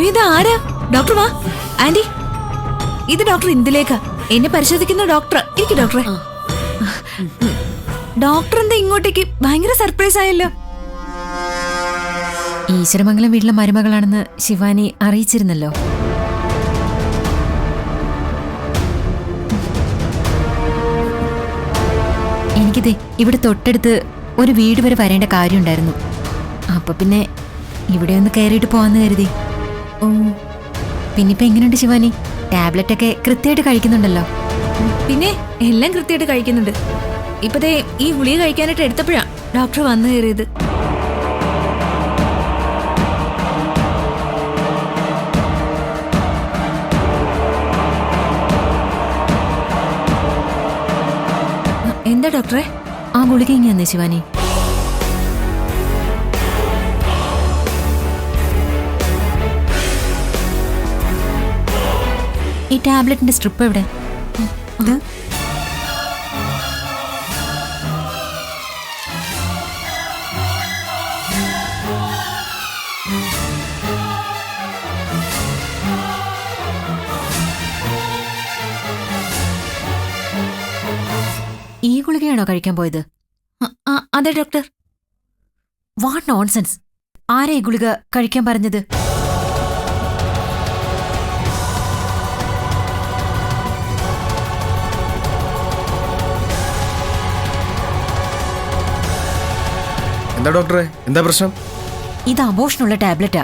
ഇത് ആരാ? ഡോക്ടർ വാ. ആന്റി, ഇത് ഡോക്ടർ ഇന്ദുലേഖ, എന്നെ പരിശോധിക്കുന്ന ഡോക്ടർ. ഇരിക്കു ഡോക്ടറെ. ഡോക്ടർ എന്താ ഇങ്ങോട്ടേക്ക്? ഭയങ്കര സർപ്രൈസ് ആയല്ലോ. ഈശ്വരമംഗലം വീട്ടിലെ മരുമകളാണെന്ന് ശിവാനി അറിയിച്ചിരുന്നല്ലോ. എനിക്കിതേ ഇവിടെ തൊട്ടടുത്ത് ഒരു വീട് വരെ വരേണ്ട കാര്യമുണ്ടായിരുന്നു. അപ്പൊ പിന്നെ ഇവിടെ ഒന്ന് കയറിയിട്ട് പോവാന്ന് കരുതി. പിന്നിപ്പോ എങ്ങനെയുണ്ട് ശിവാനി? ടാബ്ലറ്റ് ഒക്കെ കൃത്യമായിട്ട് കഴിക്കുന്നുണ്ടല്ലോ? പിന്നെ എല്ലാം കൃത്യമായിട്ട് കഴിക്കുന്നുണ്ട്. ഇപ്പതേ ഈ ഗുളിക കഴിക്കാനായിട്ട് എടുത്തപ്പോഴാ ഡോക്ടർ വന്നു കയറിയത്. എന്താ ഡോക്ടറെ? ആ ഗുളിക ഇങ്ങനെ ശിവാനി. ഈ ടാബ്ലറ്റിന്റെ സ്ട്രിപ്പ് എവിടെ? ഈ ഗുളികയാണോ കഴിക്കാൻ പോയത്? അതെ ഡോക്ടർ. What nonsense! ആരാ ഈ ഗുളിക കഴിക്കാൻ പറഞ്ഞത്? എന്താ ഡോക്ടറെ, എന്താ പ്രശ്നം? ഇത് അബോഷനുള്ള ടാബ്ലറ്റാ.